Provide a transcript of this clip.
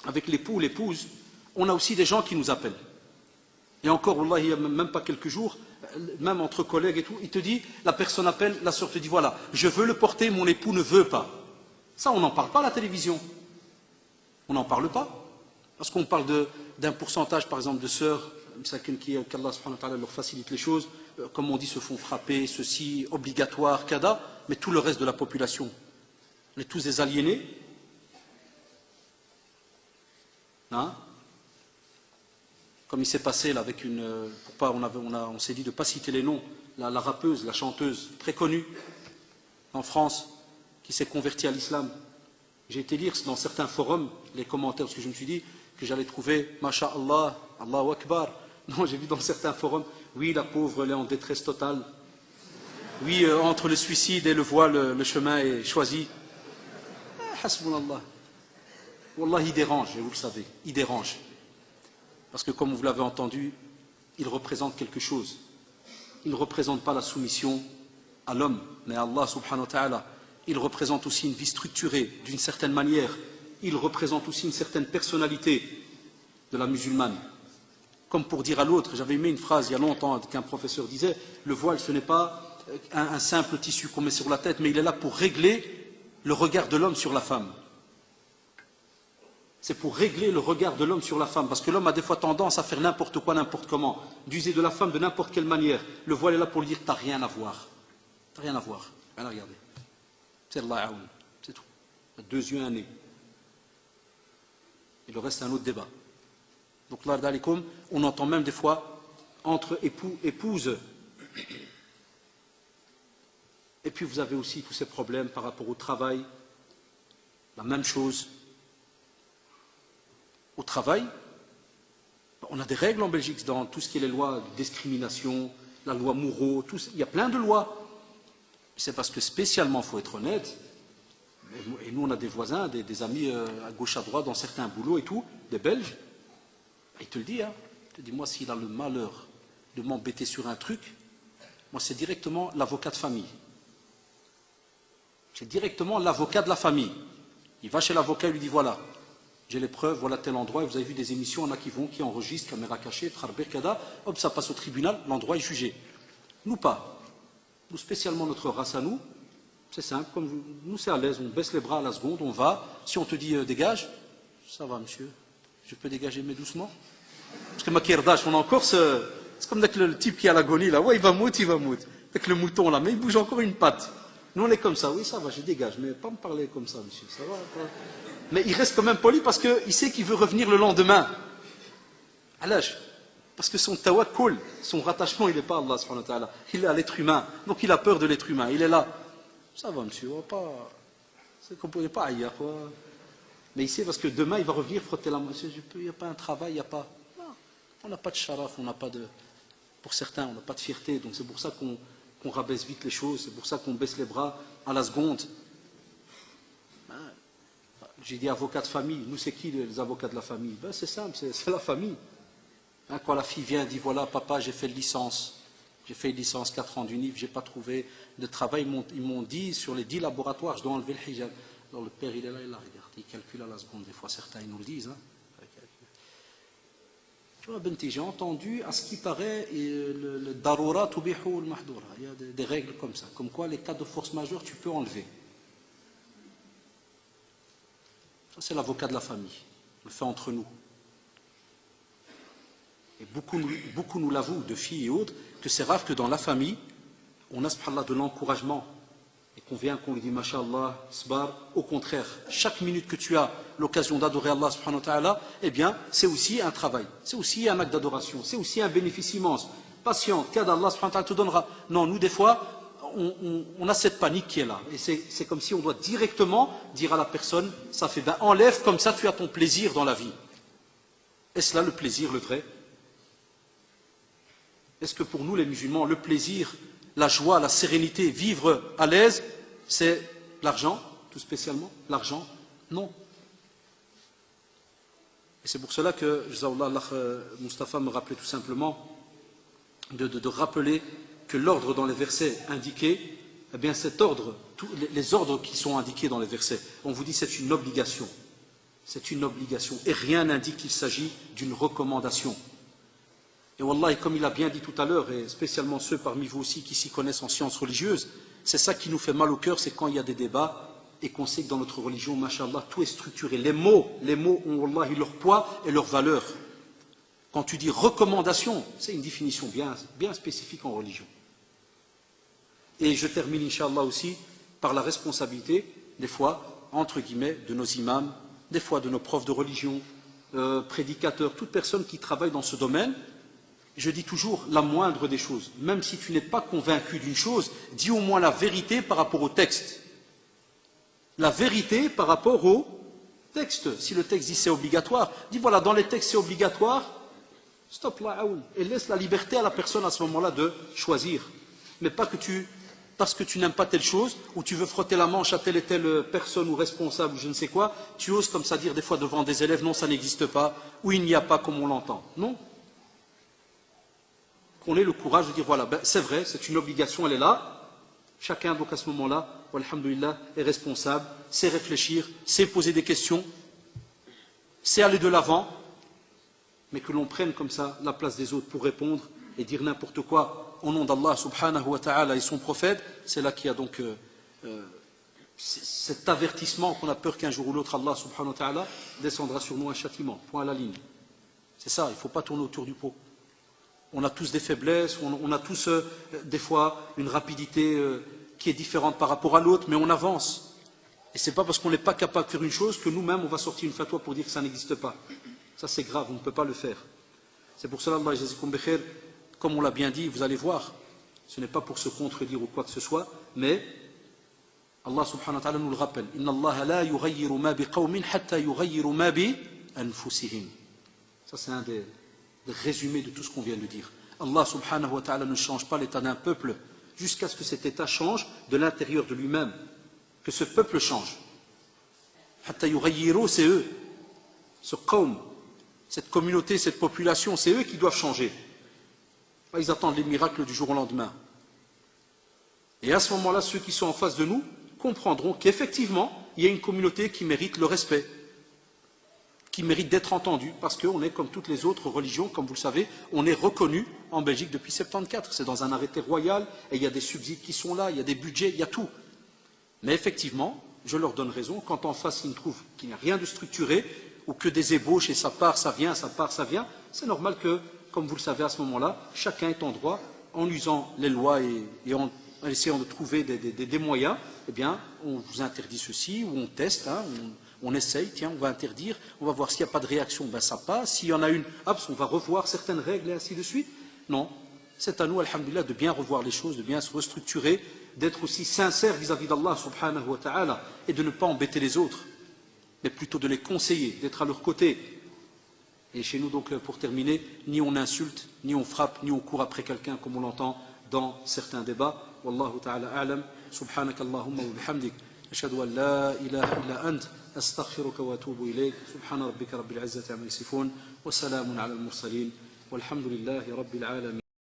avec l'époux ou l'épouse, on a aussi des gens qui nous appellent. Et encore, wallah, il n'y a même pas quelques jours, même entre collègues et tout, il te dit, la personne appelle, la sœur te dit, voilà, je veux le porter, mon époux ne veut pas. Ça, on n'en parle pas à la télévision. On n'en parle pas. Parce qu'on parle d'un pourcentage, par exemple, de sœurs, qu'Allah subhanahu wa ta'ala leur facilite les choses, comme on dit, se font frapper, ceci, obligatoire, kada, mais tout le reste de la population. On est tous des aliénés. Hein? Comme il s'est passé là avec une... on s'est dit de ne pas citer les noms, la rappeuse, la chanteuse, très connue, en France, qui s'est convertie à l'islam. J'ai été lire dans certains forums les commentaires, parce que je me suis dit que j'allais trouver « Masha'Allah, Allahu Akbar ». Non, j'ai vu dans certains forums, oui, la pauvre, elle est en détresse totale. Oui, entre le suicide et le voile, le chemin est choisi. Hasbunallah. Wallah, il dérange, et vous le savez, il dérange. Parce que comme vous l'avez entendu, il représente quelque chose. Il ne représente pas la soumission à l'homme, mais à Allah subhanahu wa ta'ala. Il représente aussi une vie structurée, d'une certaine manière. Il représente aussi une certaine personnalité de la musulmane. Comme pour dire à l'autre, j'avais aimé une phrase il y a longtemps qu'un professeur disait, le voile ce n'est pas un simple tissu qu'on met sur la tête, mais il est là pour régler le regard de l'homme sur la femme. C'est pour régler le regard de l'homme sur la femme, parce que l'homme a des fois tendance à faire n'importe quoi, n'importe comment, d'user de la femme de n'importe quelle manière. Le voile est là pour lui dire, t'as rien à voir. T'as rien à voir, rien à regarder. C'est Allah, c'est tout. 2 yeux, un nez. Et le reste, c'est un autre débat. Donc là, on entend même des fois entre époux, épouses. Et puis vous avez aussi tous ces problèmes par rapport au travail. La même chose. Au travail, on a des règles en Belgique dans tout ce qui est les lois de discrimination, la loi Moureau, il y a plein de lois. C'est parce que spécialement, il faut être honnête, et nous on a des voisins, des amis à gauche, à droite, dans certains boulots et tout, des Belges, il te le dit, hein, il te dit, moi s'il a le malheur de m'embêter sur un truc, moi c'est directement l'avocat de famille. C'est directement l'avocat de la famille. Il va chez l'avocat et lui dit, voilà, j'ai les preuves, voilà tel endroit, et vous avez vu des émissions, il y en a qui vont, qui enregistrent, caméra cachée, hop, ça passe au tribunal, l'endroit est jugé. Nous pas. Nous, spécialement notre race à nous, c'est simple, comme nous c'est à l'aise, on baisse les bras à la seconde, on va, si on te dit dégage, ça va monsieur, je peux dégager mais doucement. Parce que ma kirdash, on a encore ce... C'est comme le type qui a l'agonie là, ouais il va moutre, avec le mouton là, mais il bouge encore une patte. Nous on est comme ça, oui ça va, je dégage, mais pas me parler comme ça monsieur, ça va pas. Mais il reste quand même poli parce qu'il sait qu'il veut revenir le lendemain. Alaj, parce que son tawakkul, son rattachement, il n'est pas à Allah subhanahu wa ta'ala, il est à l'être humain. Donc il a peur de l'être humain, il est là. Ça va monsieur, on va pas... C'est qu'on ne pourrait pas ailleurs. Quoi. Mais il sait parce que demain il va revenir frotter la main. Il n'y a pas un travail, il n'y a pas... Non, on n'a pas de sharaf, on n'a pas de... Pour certains, on n'a pas de fierté. Donc c'est pour ça qu'on rabaisse vite les choses, c'est pour ça qu'on baisse les bras à la seconde. J'ai dit avocat de famille. Nous, c'est qui les avocats de la famille? Ben, c'est simple, c'est la famille. Hein, quand la fille vient et dit, voilà, papa, j'ai fait une licence. J'ai fait une licence 4 ans d'UNIF, je n'ai pas trouvé de travail. Ils m'ont dit, sur les 10 laboratoires, je dois enlever le hijab. Alors le père, il est là, il la regarde. Il calcule à la seconde. Des fois, certains, ils nous le disent. Hein. Tu vois, Benti, j'ai entendu, à ce qui paraît, le darura tubihu al-mahdoura. Il y a des règles comme ça. Comme quoi, les cas de force majeure, tu peux enlever. C'est l'avocat de la famille, on le fait entre nous. Et beaucoup nous l'avouent, de filles et autres, que c'est rare que dans la famille, on a subhanallah de l'encouragement et qu'on vient, qu'on lui dit Masha'Allah, Sbar. Au contraire, chaque minute que tu as l'occasion d'adorer Allah subhanahu wa ta'ala, eh bien, c'est aussi un travail, c'est aussi un acte d'adoration, c'est aussi un bénéfice immense. Patient, qu'Allah subhanahu wa ta'ala te donnera. Non, nous, des fois, on a cette panique qui est là. Et c'est comme si on doit directement dire à la personne, ça fait, ben enlève, comme ça tu as ton plaisir dans la vie. Est-ce là le plaisir, le vrai? Est-ce que pour nous les musulmans, le plaisir, la joie, la sérénité, vivre à l'aise, c'est l'argent, tout spécialement? L'argent? Non. Et c'est pour cela que, Mustafa me rappelait tout simplement de rappeler que l'ordre dans les versets indiqués, eh bien cet ordre, tous les ordres qui sont indiqués dans les versets, on vous dit c'est une obligation. C'est une obligation. Et rien n'indique qu'il s'agit d'une recommandation. Et Wallah, comme il a bien dit tout à l'heure, et spécialement ceux parmi vous aussi qui s'y connaissent en sciences religieuses, c'est ça qui nous fait mal au cœur, c'est quand il y a des débats et qu'on sait que dans notre religion, mashallah, tout est structuré. Les mots ont Wallah, leur poids et leur valeur. Quand tu dis recommandation, c'est une définition bien spécifique en religion. Et je termine, Inch'Allah, aussi par la responsabilité, des fois, entre guillemets, de nos imams, des fois de nos profs de religion, prédicateurs, toute personne qui travaille dans ce domaine. Je dis toujours la moindre des choses. Même si tu n'es pas convaincu d'une chose, dis au moins la vérité par rapport au texte. La vérité par rapport au texte. Si le texte dit c'est obligatoire, dis voilà, dans les textes c'est obligatoire, stop là, et laisse la liberté à la personne à ce moment-là de choisir. Mais pas que parce que tu n'aimes pas telle chose, ou tu veux frotter la manche à telle et telle personne ou responsable, ou je ne sais quoi, tu oses comme ça dire des fois devant des élèves, non, ça n'existe pas, ou il n'y a pas comme on l'entend. Non. Qu'on ait le courage de dire, voilà, ben, c'est vrai, c'est une obligation, elle est là. Chacun, donc à ce moment-là, alhamdoulilah, est responsable, c'est réfléchir, c'est poser des questions, c'est aller de l'avant, mais que l'on prenne comme ça la place des autres pour répondre et dire n'importe quoi au nom d'Allah subhanahu wa ta'ala et son prophète, c'est là qu'il y a donc cet avertissement qu'on a peur qu'un jour ou l'autre Allah subhanahu wa ta'ala descendra sur nous un châtiment, point à la ligne. C'est ça, il ne faut pas tourner autour du pot. On a tous des faiblesses, on a tous des fois une rapidité qui est différente par rapport à l'autre, mais on avance. Et ce n'est pas parce qu'on n'est pas capable de faire une chose que nous-mêmes on va sortir une fatwa pour dire que ça n'existe pas. Ça c'est grave, on ne peut pas le faire. C'est pour cela, Allah jazakum bikhair, comme on l'a bien dit, vous allez voir, ce n'est pas pour se contredire ou quoi que ce soit, mais Allah subhanahu wa ta'ala nous le rappelle. Inna Allah la yughayyiru ma bi qawmin hatta yughayyiru ma bi anfusihim. Ça c'est un des résumés de tout ce qu'on vient de dire. Allah subhanahu wa ta'ala ne change pas l'état d'un peuple jusqu'à ce que cet état change de l'intérieur de lui-même, que ce peuple change. Hatta yughayyiru, c'est eux, ce qawm, cette communauté, cette population, c'est eux qui doivent changer. Ils attendent les miracles du jour au lendemain. Et à ce moment-là, ceux qui sont en face de nous comprendront qu'effectivement, il y a une communauté qui mérite le respect, qui mérite d'être entendue, parce qu'on est comme toutes les autres religions, comme vous le savez, on est reconnu en Belgique depuis 1974. C'est dans un arrêté royal, et il y a des subsides qui sont là, il y a des budgets, il y a tout. Mais effectivement, je leur donne raison, quand en face ils trouvent qu'il n'y a rien de structuré, ou que des ébauches, et ça part, ça vient, ça part, ça vient, c'est normal que, comme vous le savez à ce moment-là, chacun est en droit, en usant les lois et en essayant de trouver des moyens, eh bien, on vous interdit ceci, ou on teste, hein, on essaye, tiens, on va interdire, on va voir s'il n'y a pas de réaction, ben ça passe, s'il y en a une, hop, on va revoir certaines règles et ainsi de suite. Non, c'est à nous, alhamdulillah, de bien revoir les choses, de bien se restructurer, d'être aussi sincère vis-à-vis d'Allah subhanahu wa ta'ala, et de ne pas embêter les autres, mais plutôt de les conseiller, d'être à leur côté. Et chez nous, donc, pour terminer, ni on insulte, ni on frappe, ni on court après quelqu'un, comme on l'entend dans certains débats. Wallahu ta'ala a'lam, subhanaka Allahumma wa bihamdik, ashhadu an la ilaha illa ant, astaghfiruka wa atubu ilayk, subhana rabbika rabbil izzati amma yasifun, wa salamun ala al-mursalin, walhamdulillahi rabbil alamin.